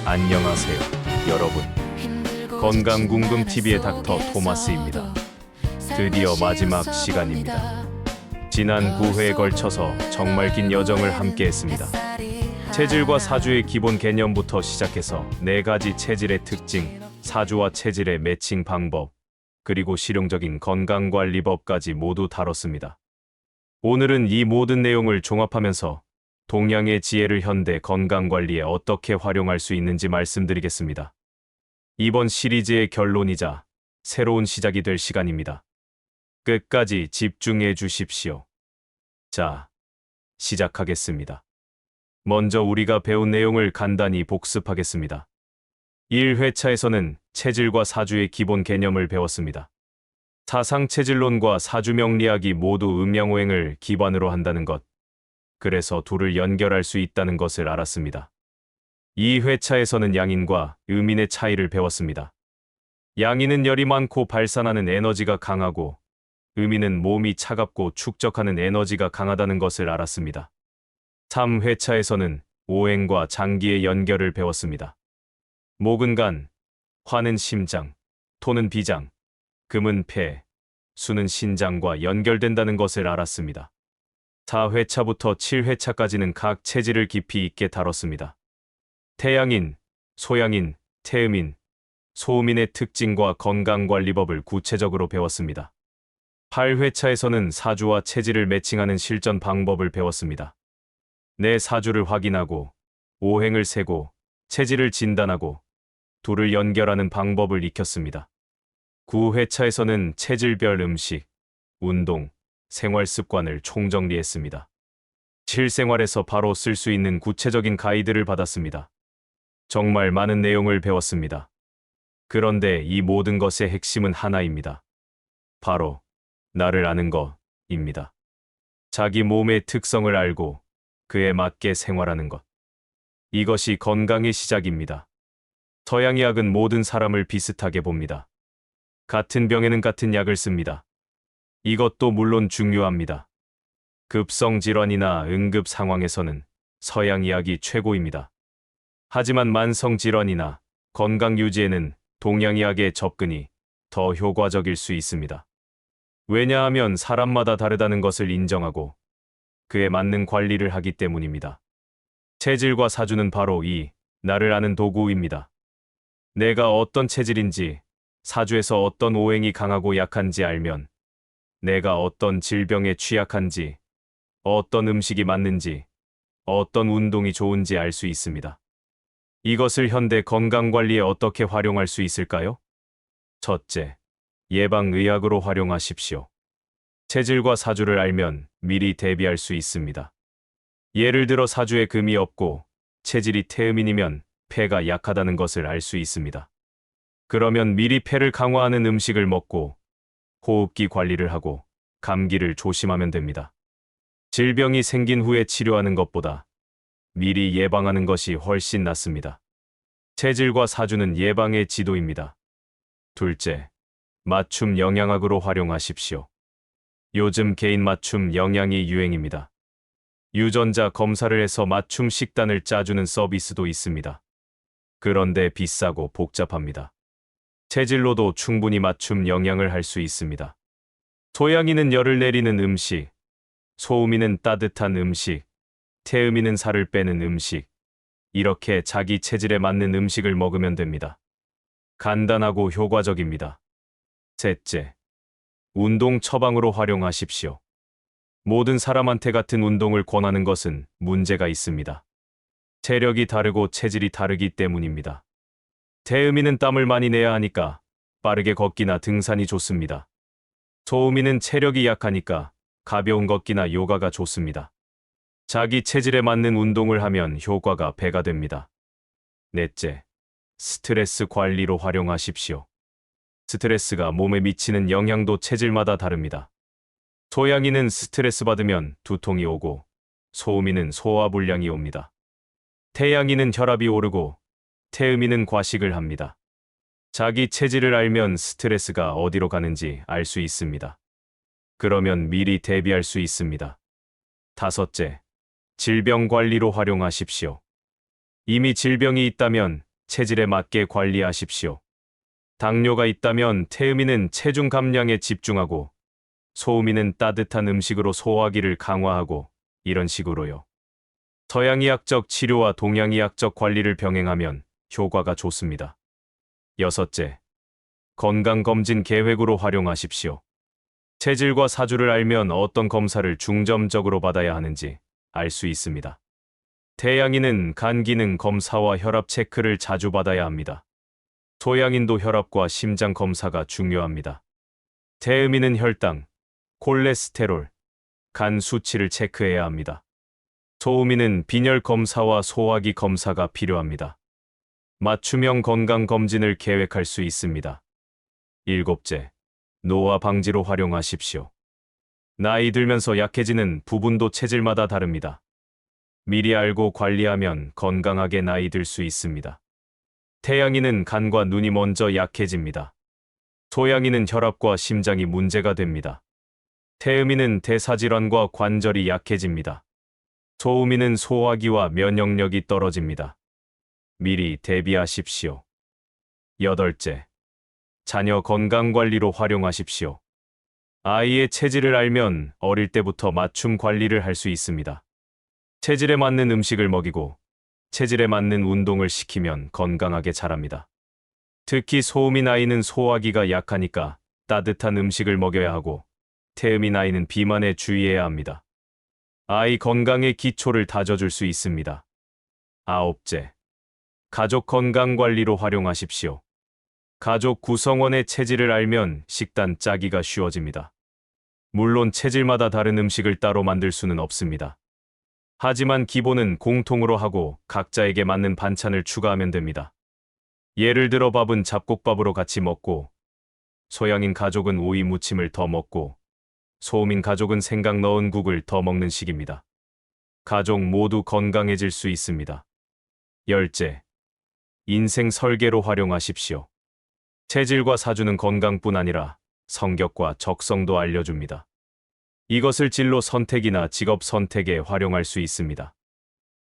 안녕하세요, 여러분. 건강궁금TV의 닥터 토마스입니다. 드디어 마지막 시간입니다. 지난 9회에 걸쳐서 정말 긴 여정을 함께했습니다. 체질과 사주의 기본 개념부터 시작해서 4가지 체질의 특징, 사주와 체질의 매칭 방법, 그리고 실용적인 건강관리법까지 모두 다뤘습니다. 오늘은 이 모든 내용을 종합하면서 동양의 지혜를 현대 건강관리에 어떻게 활용할 수 있는지 말씀드리겠습니다. 이번 시리즈의 결론이자 새로운 시작이 될 시간입니다. 끝까지 집중해 주십시오. 자, 시작하겠습니다. 먼저 우리가 배운 내용을 간단히 복습하겠습니다. 1회차에서는 체질과 사주의 기본 개념을 배웠습니다. 사상체질론과 사주명리학이 모두 음양오행을 기반으로 한다는 것, 그래서 둘을 연결할 수 있다는 것을 알았습니다. 2회차에서는 양인과 음인의 차이를 배웠습니다. 양인은 열이 많고 발산하는 에너지가 강하고, 음인은 몸이 차갑고 축적하는 에너지가 강하다는 것을 알았습니다. 3회차에서는 오행과 장기의 연결을 배웠습니다. 목은 간, 화는 심장, 토는 비장, 금은 폐, 수는 신장과 연결된다는 것을 알았습니다. 4회차부터 7회차까지는 각 체질을 깊이 있게 다뤘습니다. 태양인, 소양인, 태음인, 소음인의 특징과 건강관리법을 구체적으로 배웠습니다. 8회차에서는 사주와 체질을 매칭하는 실전 방법을 배웠습니다. 내 사주를 확인하고, 오행을 세고, 체질을 진단하고, 둘을 연결하는 방법을 익혔습니다. 9회차에서는 체질별 음식, 운동, 생활 습관을 총정리했습니다. 실생활에서 바로 쓸 수 있는 구체적인 가이드를 받았습니다. 정말 많은 내용을 배웠습니다. 그런데 이 모든 것의 핵심은 하나입니다. 바로 나를 아는 것입니다. 자기 몸의 특성을 알고 그에 맞게 생활하는 것. 이것이 건강의 시작입니다. 서양의학은 모든 사람을 비슷하게 봅니다. 같은 병에는 같은 약을 씁니다. 이것도 물론 중요합니다. 급성 질환이나 응급 상황에서는 서양의학이 최고입니다. 하지만 만성 질환이나 건강 유지에는 동양의학의 접근이 더 효과적일 수 있습니다. 왜냐하면 사람마다 다르다는 것을 인정하고 그에 맞는 관리를 하기 때문입니다. 체질과 사주는 바로 이 나를 아는 도구입니다. 내가 어떤 체질인지, 사주에서 어떤 오행이 강하고 약한지 알면 내가 어떤 질병에 취약한지, 어떤 음식이 맞는지, 어떤 운동이 좋은지 알 수 있습니다. 이것을 현대 건강관리에 어떻게 활용할 수 있을까요? 첫째, 예방의학으로 활용하십시오. 체질과 사주를 알면 미리 대비할 수 있습니다. 예를 들어 사주에 금이 없고 체질이 태음인이면 폐가 약하다는 것을 알 수 있습니다. 그러면 미리 폐를 강화하는 음식을 먹고 호흡기 관리를 하고 감기를 조심하면 됩니다. 질병이 생긴 후에 치료하는 것보다 미리 예방하는 것이 훨씬 낫습니다. 체질과 사주는 예방의 지도입니다. 둘째, 맞춤 영양학으로 활용하십시오. 요즘 개인 맞춤 영양이 유행입니다. 유전자 검사를 해서 맞춤 식단을 짜주는 서비스도 있습니다. 그런데 비싸고 복잡합니다. 체질로도 충분히 맞춤 영양을 할 수 있습니다. 소양인은 열을 내리는 음식, 소음인은 따뜻한 음식, 태음인은 살을 빼는 음식, 이렇게 자기 체질에 맞는 음식을 먹으면 됩니다. 간단하고 효과적입니다. 셋째, 운동 처방으로 활용하십시오. 모든 사람한테 같은 운동을 권하는 것은 문제가 있습니다. 체력이 다르고 체질이 다르기 때문입니다. 태음인은 땀을 많이 내야 하니까 빠르게 걷기나 등산이 좋습니다. 소음인은 체력이 약하니까 가벼운 걷기나 요가가 좋습니다. 자기 체질에 맞는 운동을 하면 효과가 배가 됩니다. 넷째, 스트레스 관리로 활용하십시오. 스트레스가 몸에 미치는 영향도 체질마다 다릅니다. 소양인은 스트레스 받으면 두통이 오고 소음인은 소화불량이 옵니다. 태양인은 혈압이 오르고 태음인은 과식을 합니다. 자기 체질을 알면 스트레스가 어디로 가는지 알 수 있습니다. 그러면 미리 대비할 수 있습니다. 다섯째, 질병 관리로 활용하십시오. 이미 질병이 있다면 체질에 맞게 관리하십시오. 당뇨가 있다면 태음인은 체중 감량에 집중하고 소음인은 따뜻한 음식으로 소화기를 강화하고 이런 식으로요. 서양의학적 치료와 동양의학적 관리를 병행하면 효과가 좋습니다. 여섯째, 건강검진 계획으로 활용하십시오. 체질과 사주를 알면 어떤 검사를 중점적으로 받아야 하는지 알 수 있습니다. 태양인은 간 기능 검사와 혈압 체크를 자주 받아야 합니다. 소양인도 혈압과 심장 검사가 중요합니다. 태음인은 혈당, 콜레스테롤, 간 수치를 체크해야 합니다. 소음인은 빈혈 검사와 소화기 검사가 필요합니다. 맞춤형 건강검진을 계획할 수 있습니다. 일곱째, 노화 방지로 활용하십시오. 나이 들면서 약해지는 부분도 체질마다 다릅니다. 미리 알고 관리하면 건강하게 나이 들 수 있습니다. 태양인은 간과 눈이 먼저 약해집니다. 소양인은 혈압과 심장이 문제가 됩니다. 태음인은 대사질환과 관절이 약해집니다. 소음인은 소화기와 면역력이 떨어집니다. 미리 대비하십시오. 여덟째, 자녀 건강관리로 활용하십시오. 아이의 체질을 알면 어릴 때부터 맞춤 관리를 할 수 있습니다. 체질에 맞는 음식을 먹이고 체질에 맞는 운동을 시키면 건강하게 자랍니다. 특히 소음인 아이는 소화기가 약하니까 따뜻한 음식을 먹여야 하고 태음인 아이는 비만에 주의해야 합니다. 아이 건강의 기초를 다져줄 수 있습니다. 아홉째, 가족 건강관리로 활용하십시오. 가족 구성원의 체질을 알면 식단 짜기가 쉬워집니다. 물론 체질마다 다른 음식을 따로 만들 수는 없습니다. 하지만 기본은 공통으로 하고 각자에게 맞는 반찬을 추가하면 됩니다. 예를 들어 밥은 잡곡밥으로 같이 먹고, 소양인 가족은 오이 무침을 더 먹고, 소음인 가족은 생강 넣은 국을 더 먹는 식입니다. 가족 모두 건강해질 수 있습니다. 열째, 인생 설계로 활용하십시오. 체질과 사주는 건강뿐 아니라 성격과 적성도 알려줍니다. 이것을 진로 선택이나 직업 선택에 활용할 수 있습니다.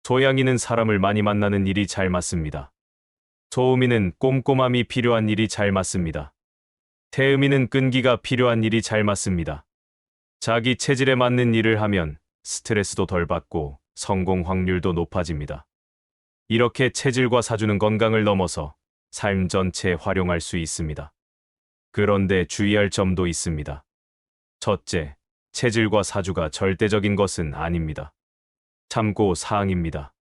소양인은 사람을 많이 만나는 일이 잘 맞습니다. 소음인은 꼼꼼함이 필요한 일이 잘 맞습니다. 태음인은 끈기가 필요한 일이 잘 맞습니다. 자기 체질에 맞는 일을 하면 스트레스도 덜 받고 성공 확률도 높아집니다. 이렇게 체질과 사주는 건강을 넘어서 삶 전체에 활용할 수 있습니다. 그런데 주의할 점도 있습니다. 첫째, 체질과 사주가 절대적인 것은 아닙니다. 참고 사항입니다.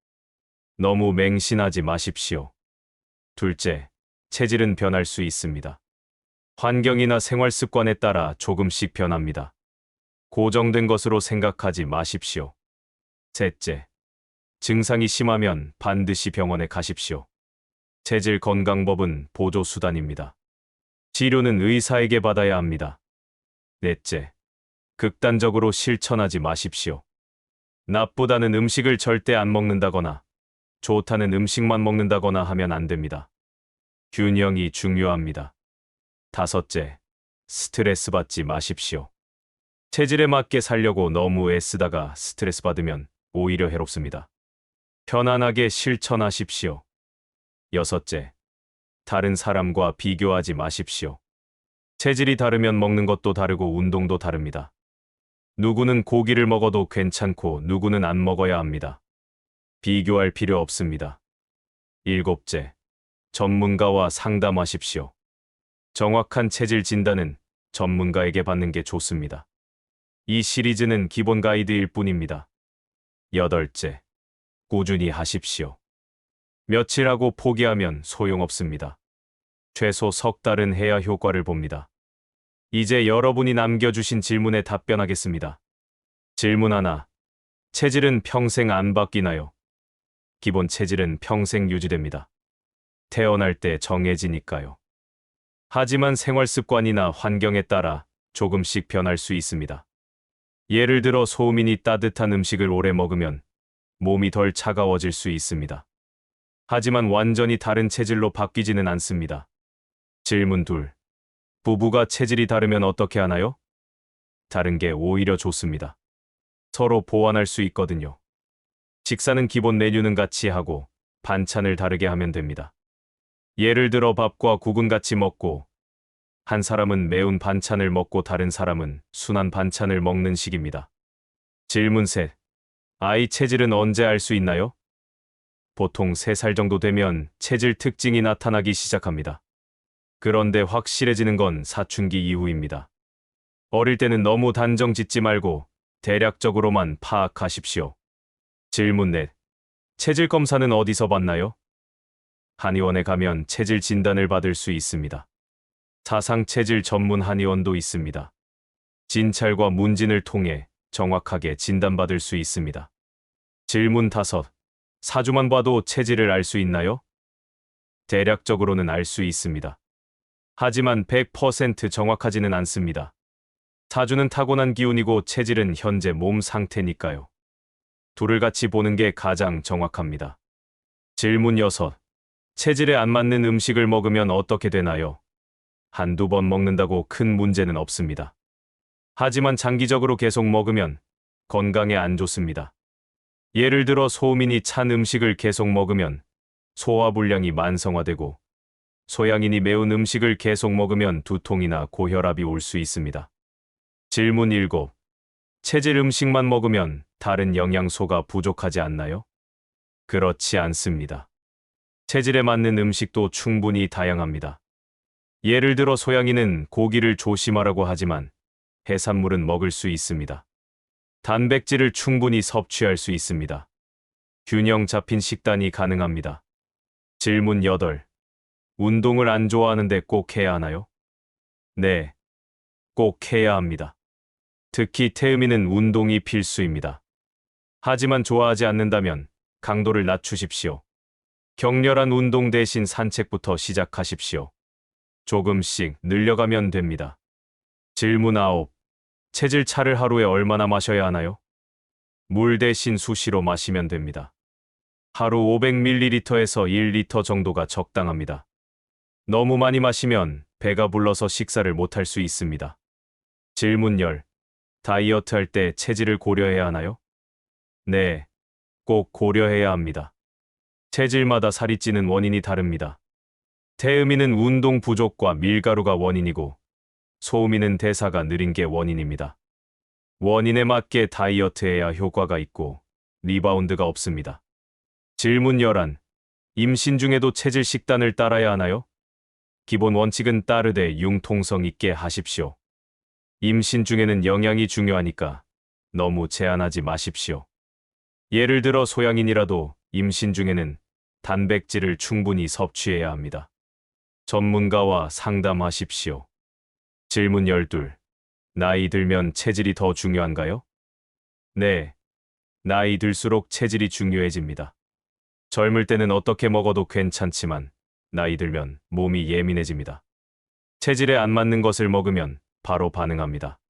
너무 맹신하지 마십시오. 둘째, 체질은 변할 수 있습니다. 환경이나 생활 습관에 따라 조금씩 변합니다. 고정된 것으로 생각하지 마십시오. 셋째, 증상이 심하면 반드시 병원에 가십시오. 체질 건강법은 보조수단입니다. 치료는 의사에게 받아야 합니다. 넷째, 극단적으로 실천하지 마십시오. 나쁘다는 음식을 절대 안 먹는다거나 좋다는 음식만 먹는다거나 하면 안 됩니다. 균형이 중요합니다. 다섯째, 스트레스 받지 마십시오. 체질에 맞게 살려고 너무 애쓰다가 스트레스 받으면 오히려 해롭습니다. 편안하게 실천하십시오. 여섯째, 다른 사람과 비교하지 마십시오. 체질이 다르면 먹는 것도 다르고 운동도 다릅니다. 누구는 고기를 먹어도 괜찮고 누구는 안 먹어야 합니다. 비교할 필요 없습니다. 일곱째, 전문가와 상담하십시오. 정확한 체질 진단은 전문가에게 받는 게 좋습니다. 이 시리즈는 기본 가이드일 뿐입니다. 여덟째, 꾸준히 하십시오. 며칠 하고 포기하면 소용없습니다. 최소 석 달은 해야 효과를 봅니다. 이제 여러분이 남겨주신 질문에 답변하겠습니다. 질문 하나. 체질은 평생 안 바뀌나요? 기본 체질은 평생 유지됩니다. 태어날 때 정해지니까요. 하지만 생활 습관이나 환경에 따라 조금씩 변할 수 있습니다. 예를 들어 소음인이 따뜻한 음식을 오래 먹으면 몸이 덜 차가워질 수 있습니다. 하지만 완전히 다른 체질로 바뀌지는 않습니다. 질문 둘. 부부가 체질이 다르면 어떻게 하나요? 다른 게 오히려 좋습니다. 서로 보완할 수 있거든요. 식사는 기본 메뉴는 같이 하고 반찬을 다르게 하면 됩니다. 예를 들어 밥과 국은 같이 먹고, 한 사람은 매운 반찬을 먹고 다른 사람은 순한 반찬을 먹는 식입니다. 질문 셋. 아이 체질은 언제 알 수 있나요? 보통 3살 정도 되면 체질 특징이 나타나기 시작합니다. 그런데 확실해지는 건 사춘기 이후입니다. 어릴 때는 너무 단정 짓지 말고 대략적으로만 파악하십시오. 질문 넷. 체질 검사는 어디서 받나요? 한의원에 가면 체질 진단을 받을 수 있습니다. 사상 체질 전문 한의원도 있습니다. 진찰과 문진을 통해 정확하게 진단받을 수 있습니다. 질문 5. 4주만 봐도 체질을 알 수 있나요? 대략적으로는 알 수 있습니다. 하지만 100% 정확하지는 않습니다. 4주는 타고난 기운이고 체질은 현재 몸 상태니까요. 둘을 같이 보는 게 가장 정확합니다. 질문 6. 체질에 안 맞는 음식을 먹으면 어떻게 되나요? 한두 번 먹는다고 큰 문제는 없습니다. 하지만 장기적으로 계속 먹으면 건강에 안 좋습니다. 예를 들어 소음인이 찬 음식을 계속 먹으면 소화불량이 만성화되고, 소양인이 매운 음식을 계속 먹으면 두통이나 고혈압이 올 수 있습니다. 질문 7. 체질 음식만 먹으면 다른 영양소가 부족하지 않나요? 그렇지 않습니다. 체질에 맞는 음식도 충분히 다양합니다. 예를 들어 소양인은 고기를 조심하라고 하지만 해산물은 먹을 수 있습니다. 단백질을 충분히 섭취할 수 있습니다. 균형 잡힌 식단이 가능합니다. 질문 8. 운동을 안 좋아하는데 꼭 해야 하나요? 네, 꼭 해야 합니다. 특히 태음인은 운동이 필수입니다. 하지만 좋아하지 않는다면 강도를 낮추십시오. 격렬한 운동 대신 산책부터 시작하십시오. 조금씩 늘려가면 됩니다. 질문 9. 체질 차를 하루에 얼마나 마셔야 하나요? 물 대신 수시로 마시면 됩니다. 하루 500ml에서 1리터 정도가 적당합니다. 너무 많이 마시면 배가 불러서 식사를 못할 수 있습니다. 질문 10. 다이어트 할 때 체질을 고려해야 하나요? 네, 꼭 고려해야 합니다. 체질마다 살이 찌는 원인이 다릅니다. 태음인은 운동 부족과 밀가루가 원인이고, 소음인은 대사가 느린 게 원인입니다. 원인에 맞게 다이어트해야 효과가 있고 리바운드가 없습니다. 질문 11. 임신 중에도 체질 식단을 따라야 하나요? 기본 원칙은 따르되 융통성 있게 하십시오. 임신 중에는 영양이 중요하니까 너무 제한하지 마십시오. 예를 들어 소양인이라도 임신 중에는 단백질을 충분히 섭취해야 합니다. 전문가와 상담하십시오. 질문 12. 나이 들면 체질이 더 중요한가요? 네, 나이 들수록 체질이 중요해집니다. 젊을 때는 어떻게 먹어도 괜찮지만 나이 들면 몸이 예민해집니다. 체질에 안 맞는 것을 먹으면 바로 반응합니다.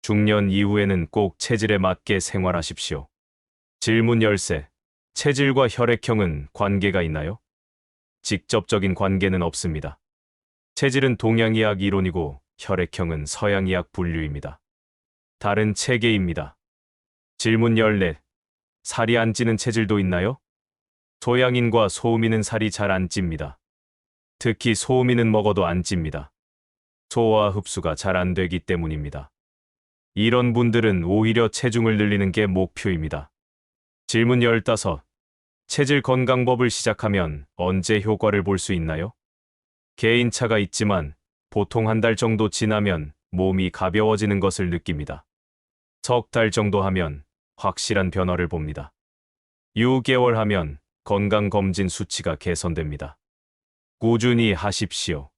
중년 이후에는 꼭 체질에 맞게 생활하십시오. 질문 13. 체질과 혈액형은 관계가 있나요? 직접적인 관계는 없습니다. 체질은 동양의학 이론이고 혈액형은 서양의학 분류입니다. 다른 체계입니다. 질문 14. 살이 안 찌는 체질도 있나요? 소양인과 소음인은 살이 잘 안 찝니다. 특히 소음인은 먹어도 안 찝니다. 소화 흡수가 잘 안 되기 때문입니다. 이런 분들은 오히려 체중을 늘리는 게 목표입니다. 질문 15. 체질 건강법을 시작하면 언제 효과를 볼 수 있나요? 개인차가 있지만 보통 한 달 정도 지나면 몸이 가벼워지는 것을 느낍니다. 석 달 정도 하면 확실한 변화를 봅니다. 6개월 하면 건강검진 수치가 개선됩니다. 꾸준히 하십시오.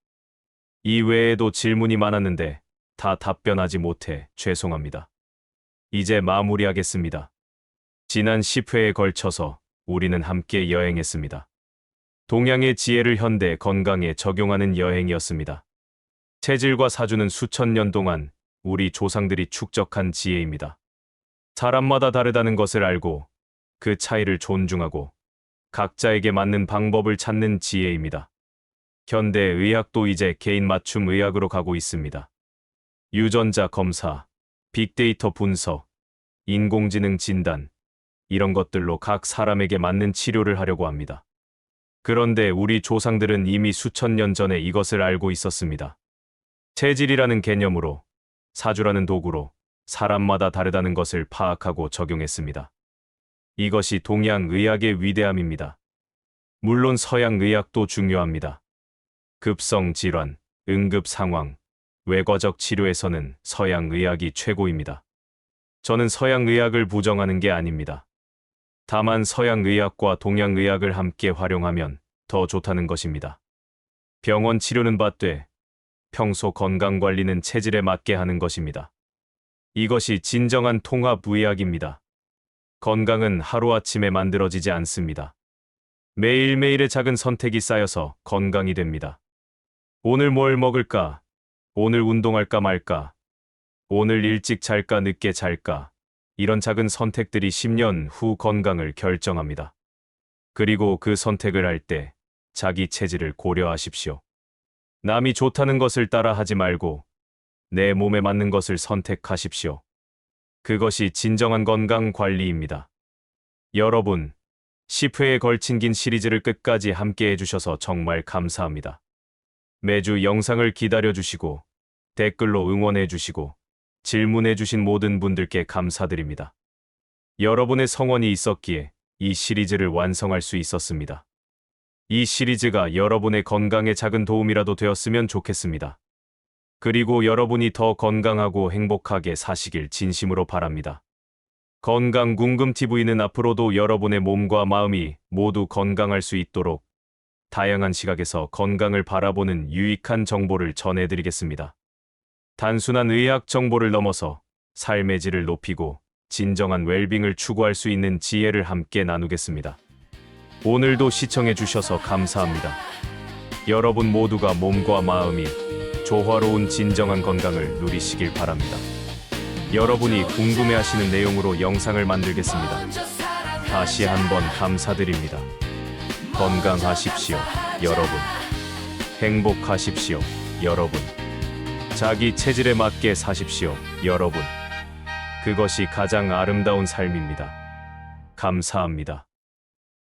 이외에도 질문이 많았는데 다 답변하지 못해 죄송합니다. 이제 마무리하겠습니다. 지난 10회에 걸쳐서 우리는 함께 여행했습니다. 동양의 지혜를 현대 건강에 적용하는 여행이었습니다. 체질과 사주는 수천 년 동안 우리 조상들이 축적한 지혜입니다. 사람마다 다르다는 것을 알고 그 차이를 존중하고 각자에게 맞는 방법을 찾는 지혜입니다. 현대 의학도 이제 개인 맞춤 의학으로 가고 있습니다. 유전자 검사, 빅데이터 분석, 인공지능 진단, 이런 것들로 각 사람에게 맞는 치료를 하려고 합니다. 그런데 우리 조상들은 이미 수천 년 전에 이것을 알고 있었습니다. 체질이라는 개념으로, 사주라는 도구로 사람마다 다르다는 것을 파악하고 적용했습니다. 이것이 동양 의학의 위대함입니다. 물론 서양 의학도 중요합니다. 급성 질환, 응급 상황, 외과적 치료에서는 서양 의학이 최고입니다. 저는 서양 의학을 부정하는 게 아닙니다. 다만 서양 의학과 동양 의학을 함께 활용하면 더 좋다는 것입니다. 병원 치료는 받되 평소 건강 관리는 체질에 맞게 하는 것입니다. 이것이 진정한 통합의학입니다. 건강은 하루아침에 만들어지지 않습니다. 매일매일의 작은 선택이 쌓여서 건강이 됩니다. 오늘 뭘 먹을까? 오늘 운동할까 말까? 오늘 일찍 잘까 늦게 잘까? 이런 작은 선택들이 10년 후 건강을 결정합니다. 그리고 그 선택을 할 때 자기 체질을 고려하십시오. 남이 좋다는 것을 따라 하지 말고 내 몸에 맞는 것을 선택하십시오. 그것이 진정한 건강 관리입니다. 여러분, 10회에 걸친 긴 시리즈를 끝까지 함께 해주셔서 정말 감사합니다. 매주 영상을 기다려주시고 댓글로 응원해주시고 질문해주신 모든 분들께 감사드립니다. 여러분의 성원이 있었기에 이 시리즈를 완성할 수 있었습니다. 이 시리즈가 여러분의 건강에 작은 도움이라도 되었으면 좋겠습니다. 그리고 여러분이 더 건강하고 행복하게 사시길 진심으로 바랍니다. 건강궁금TV는 앞으로도 여러분의 몸과 마음이 모두 건강할 수 있도록 다양한 시각에서 건강을 바라보는 유익한 정보를 전해드리겠습니다. 단순한 의학 정보를 넘어서 삶의 질을 높이고 진정한 웰빙을 추구할 수 있는 지혜를 함께 나누겠습니다. 오늘도 시청해주셔서 감사합니다. 여러분 모두가 몸과 마음이 조화로운 진정한 건강을 누리시길 바랍니다. 여러분이 궁금해하시는 내용으로 영상을 만들겠습니다. 다시 한번 감사드립니다. 건강하십시오, 여러분. 행복하십시오, 여러분. 자기 체질에 맞게 사십시오, 여러분. 그것이 가장 아름다운 삶입니다. 감사합니다.